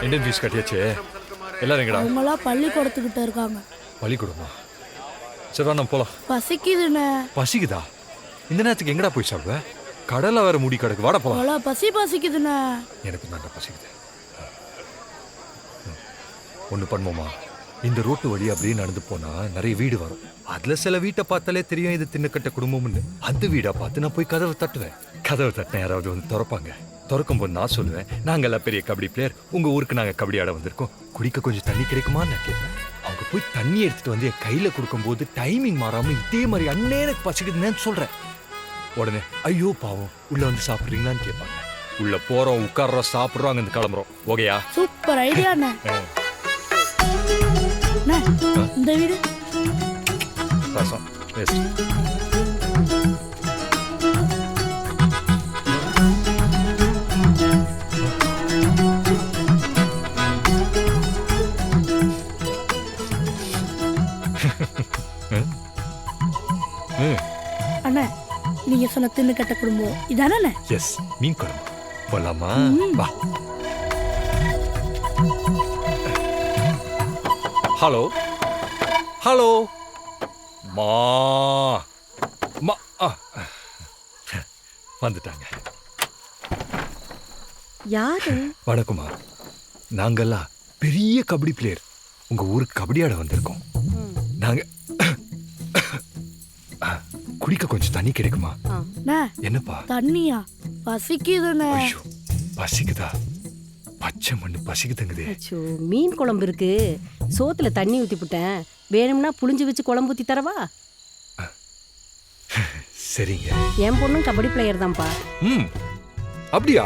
Indian fees கட்டியாச்சு. எல்லாரும் எங்கடா? அவங்களா பள்ளிக்கூடத்துக்கிட்ட இருக்காங்க. பள்ளிக்கூடமா? சரி வா நம்ம போலாம். பசிக்குதுண்ணே. பசிக்குதா? இந்த நேரத்துக்கு எங்கடா போய் சாப்பிடுவ? கடலை வேற மூடி கிடக்கு. வாடா போலாம். பசிக்குதுண்ணே. எனக்கு தான் பசிக்குது. ஒன்று பண்ணுவோமா, இந்த ரோட்டு வழி அப்படியே நடந்து போனா நிறைய வீடு வரும். அதுல சில வீட்டை பார்த்தாலே தெரியும் இது தின்னக்கட்ட குடும்பம்னு. அந்த வீடை பார்த்து நான் போய் கதவை தட்டுவேன். கதவை தட்டின யாராவது வந்து திறப்பாங்க. திறக்கும் போது நான் சொல்லுவேன், நாங்கெல்லாம் பெரிய கபடி பிளேயர், உங்க ஊருக்கு நாங்க கபடி ஆட வந்திருக்கோம், குடிக்க கொஞ்சம் தண்ணி கிடைக்குமான்னு நான் கேட்பேன். அவங்க போய் தண்ணி எடுத்துட்டு வந்து என் கையில கொடுக்கும் போது டைமிங் மாறாம இதே மாதிரி அண்ணே எனக்கு பசிக்குதுன்னு சொல்றேன். உடனே ஐயோ பாவம் உள்ள வந்து சாப்பிடுறீங்களான்னு கேட்பாங்க. உள்ள போறோம், உட்கார்றோம், சாப்பிடுறோம், அங்க கிளம்புறோம். ஓகேயா? Super idea. இந்த வீடு ரசம் வேஸ்ட். அண்ணா நீங்க சொன்ன தின்னு கட்ட குடும்பம் இதானே? எஸ், மீன் குழம்பு போலாமா? வா. ஹலோ ஹலோ மா மா வந்துட்டாங்க. யாரு? வணக்கம்மா. நாங்கெல்லாம் பெரிய கபடி பிளேயர், உங்க ஊருக்கு கபடி ஆட வந்திருக்கோம். நாங்க குடிக்க கொஞ்சம் தண்ணி கிடைக்குமா? என்னப்பா? தண்ணியா? பசிக்குதுண்ணே. ஐயோ பசிக்குதா? பச்சை மண்ணு பசிக்குதுங்குதே. மீன் குழம்பு இருக்கு, சோத்துல தண்ணி ஊத்தி விட்டேன், வேணும்னா புளிஞ்சு வச்சு குழம்பு ஊத்தி தரவா? சரிங்க. என் பொண்ணும் கபடி பிளேயர் தான்ப்பா. அப்படியா?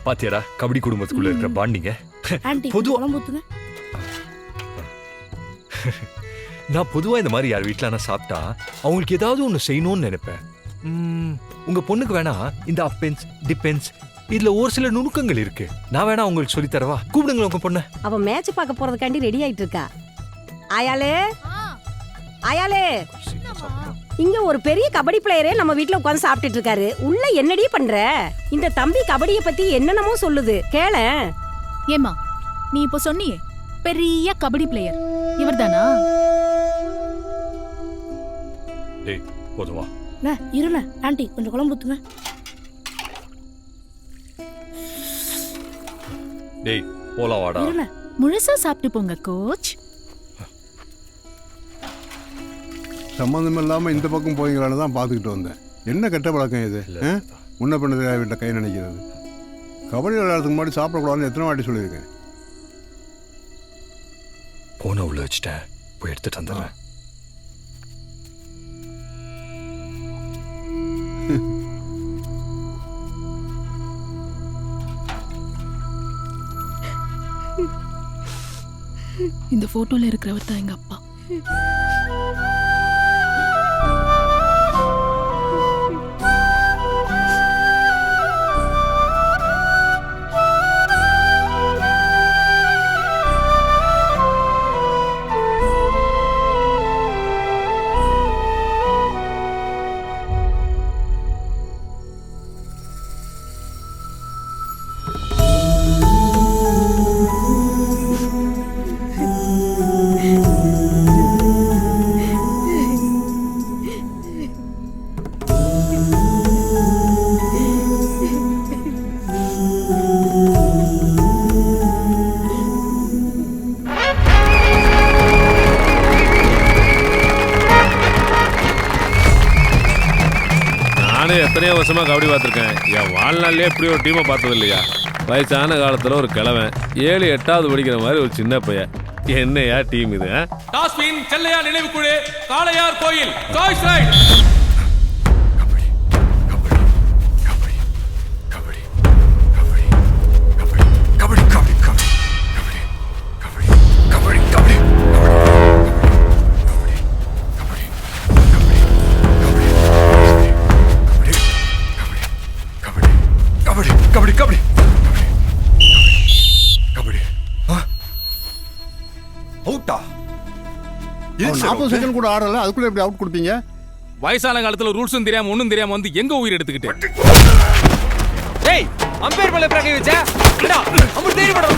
பாத்தியாடா கபடி குடும்பத்துக்குள்ள இருக்கிற பாண்டிங்க. நான் பொதுவா இந்த மாதிரி யார் வீட்டுல நான் சாப்பிட்டா அவங்களுக்கு ஏதாவது ஒண்ணு செய்யணும்னு நினைப்பேன். உங்க பொண்ணுக்கு வேணா இந்த அப்பென்ஸ் டிபென்ஸ் இதுல ஒரு சில நுணுக்கங்கள் இருக்கு, நான் வேணா உங்களுக்கு சொல்லி தரவா? கூப்பிடுங்க உங்க பொண்ணு. அவ மேட்ச் பார்க்க போறதுக்காண்டி ரெடி ஆயிட்டு இருக்கா. ஆயாலே ஆயாலே, இங்க ஒரு பெரிய கபடி பிளேயரே நம்ம வீட்ல உட்கார்ந்து சாப்பிட்டுட்டு இருக்காரு. உள்ள என்னடி பண்ற? இந்த தம்பி கபடிய பத்தி என்னென்னமோ சொல்லுது, கேளேன். ஏமா நீ இப்ப சொன்னியே பெரிய கபடி பிளேயர், இவர்தானா? டேய் போதுமா? இருண்ண ஆண்டி கொஞ்சம் குழம்பு ஊத்துங்க. டேய் போலாம் வாடா. முழுசா சாப்பிட்டு போங்க கோச். சம்மந்தம் இல்லாம இந்த பக்கம் போய்ங்களான்னு தான் பார்த்துக்கிட்டு வந்தேன். என்ன கெட்ட பழக்கம் இது? முன்ன பண்ணது வீட்டை கை நினைக்கிறது. கபடி விளையாடுறதுக்கு முன்னாடி சாப்பிடக்கூடாதுன்னு எத்தனை வாட்டி சொல்லியிருக்கேன். போன உள்ள வச்சுட்டேன், போய் எடுத்துட்டு வந்துடுறேன். இந்த போட்டோல இருக்கிறவர் தான் எங்க அப்பா. எத்தனையோ வருஷமா கபடி பார்த்துருக்கேன். என் வாழ்நாள்லயே இப்படி ஒரு டீமை பார்த்தது இல்லையா. வயசான காலத்துல ஒரு கிழவன் 7, 8வது படிக்கிற மாதிரி ஒரு சின்ன பையன், என்னையா டீம் இது? டாஸ்பின் செல்லையா நினைவுக்குழு காளையார் கோயில் டாய்ஸ் ரைட். 40 செகண்ட் கூட ஆடல, அதுக்குள்ள எப்படி அவுட் கொடுப்பீங்க? வயசான காலத்துல ரூல்ஸும் தெரியாம ஒண்ணும் தெரியாம வந்து எங்க உயிர் எடுத்துக்கிட்டு டேய் அம்பேர் மேல பிரகை வச்சா டா அம்பு தேடி போடா.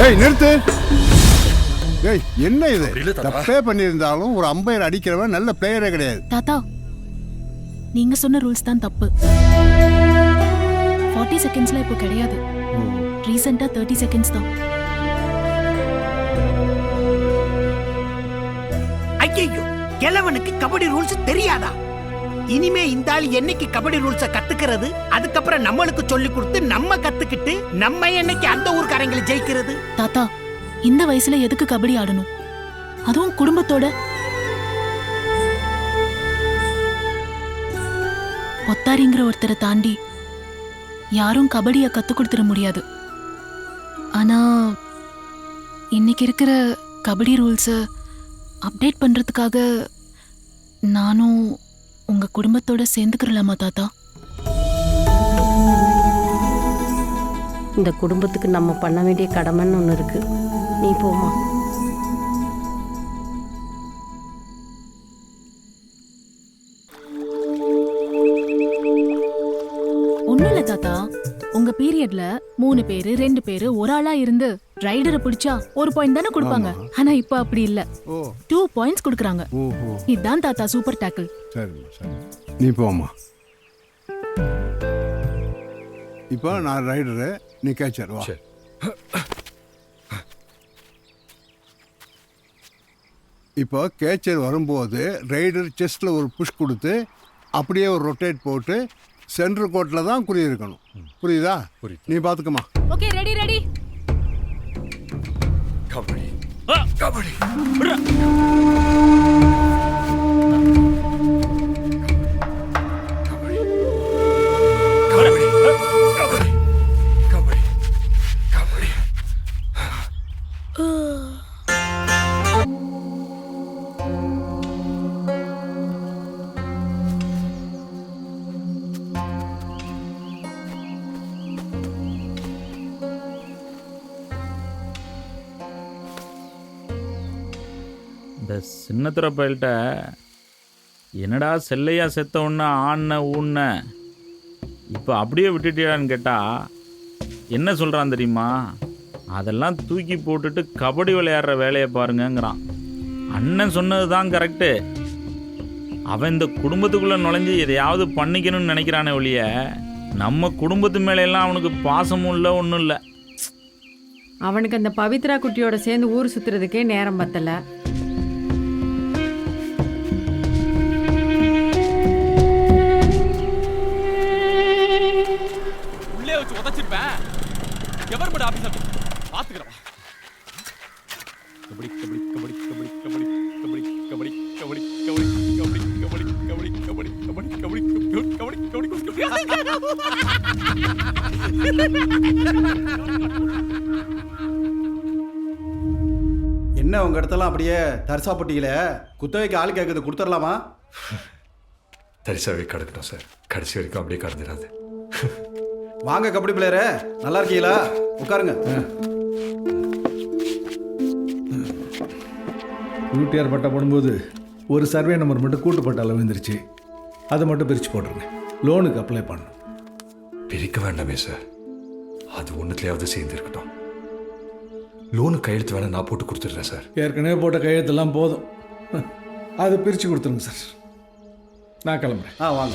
ஏய் நிறுத்து. ஏய் என்ன இது? தப்பே பண்ணியிருந்தாலும் ஒரு அம்பையர் அடிக்கிறவன் நல்ல பிளேயரே கிடையாது. தாத்தா நீங்க சொன்ன ரூல்ஸ் தான் தப்பு. 40 செகண்ட்ஸ்ல இப்போ கிடையாது. ரீசெண்டா 30 செகண்ட்ஸ் தான். ஐயோ, கிழவனுக்கு கபடி ரூல்ஸ் தெரியாதா? இனிமே இந்த ஆள் என்னைக்கு கபடி ரூல்ஸ கத்துக்கிறது, அதுக்கப்புறம் நம்மளுக்கு சொல்லி கொடுத்து நம்ம கத்துக்கிட்டு நம்ம என்னைக்கு அந்த ஊர்க்காரங்களை ஜெயிக்கிறது? தாத்தா இந்த வயசுல எதுக்கு கபடி ஆடணும், அதுவும் குடும்பத்தோட? ஒத்தாரிங்கிற ஒருத்தரை தாண்டி யாரும் கபடிய கத்து கொடுத்துட முடியாது. ஆனா இன்னைக்கு இருக்கிற கபடி ரூல்ஸ அப்டேட் பண்றதுக்காக நானும் உங்க குடும்பத்தோட சேர்ந்துக்கிறலாமா தாத்தா? இந்த குடும்பத்துக்கு நம்ம பண்ண வேண்டிய கடமைன்னு ஒன்று இருக்கு. நீ போமா. ஒண்ணும் இல்ல தாத்தா, உங்க பீரியட்ல 3 பேரு 2 பேரு ஒரு ஆளா இருந்து ரைடரை பிடிச்சா 1 பாயிண்ட் தானே கொடுப்பாங்க. ஆனா இப்ப அப்படி இல்ல, 2 பாயிண்ட்ஸ் கொடுக்கறாங்க. இதுதான் தாத்தா சூப்பர் டாக்கிள். சரிம்மா சரி, நீ போமா. இப்போ நான் ரைடரு, நீ கேச்சர். வா. இப்போ கேச்சர் வரும்போது ரைடர் செஸ்ட்ல ஒரு புஷ் கொடுத்து அப்படியே ஒரு ரொட்டேட் போட்டு சென்டர் கோட்டில் தான் குறி இருக்கணும். புரியுதா? நீ பார்த்துக்கமா. Okay, ready ready. Kabaddi kabaddi இந்த சின்னத்துறை பயில்கிட்ட என்னடா செல்லையா செத்த ஒன்று ஆண்ண ஊண்ண இப்போ அப்படியே விட்டுட்டியான்னு கேட்டால் என்ன சொல்கிறான் தெரியுமா? அதெல்லாம் தூக்கி போட்டுட்டு கபடி விளையாடுற வேலையை பாருங்கங்கிறான். அண்ணன் சொன்னது தான் கரெக்டு. அவன் இந்த குடும்பத்துக்குள்ளே நுழைஞ்சு எதையாவது பண்ணிக்கணும்னு நினைக்கிறானே ஒழிய நம்ம குடும்பத்து மேலையெல்லாம் அவனுக்கு பாசமும் இல்லை, ஒன்றும் இல்லை. அவனுக்கு அந்த பவித்ரா குட்டியோட சேர்ந்து ஊர் சுற்றுறதுக்கே நேரம் பத்தலை. உதச்சிருப்பேன். கவர்மெண்ட் ஆபீசர் பாத்துக்கிறேன். கபடி கபடி கபடி கபடி கபடி கபடி கபடி கபடி கபடி கபடி கபடி கபடி கபடி கபடி கபடி கபடி என்ன உங்க இடத்தெல்லாம் அப்படியே தரிசா போட்டீங்களே, குத்தகைக்கு ஆள் கேட்குறது கொடுத்துடலாமா? தரிசாவே கிடக்கட்டும் சார், கடைசி வரைக்கும் அப்படியே கடந்துடாது. வாங்க கபடி பிளேயரே, நல்லா இருக்கீங்களா? உட்காருங்க. யூடிஆர் பட்டா போடும்போது ஒரு சர்வே நம்பர் மட்டும் கூட்டு பட்டால விழுந்துருச்சு. அதை மட்டும் பிரித்து போட்டுருங்க. லோனுக்கு அப்ளை பண்ணணும். பிரிக்க வேண்டாமே சார், அது ஒன்றுத்துலையாவது சேர்ந்து இருக்கட்டும். லோனு கையெழுத்து வேணா நான் போட்டு கொடுத்துட்றேன் சார். ஏற்கனவே போட்ட கையெழுத்தெல்லாம் போதும், அதை பிரித்து கொடுத்துருங்க சார். நான் கிளம்புறேன். வாங்க.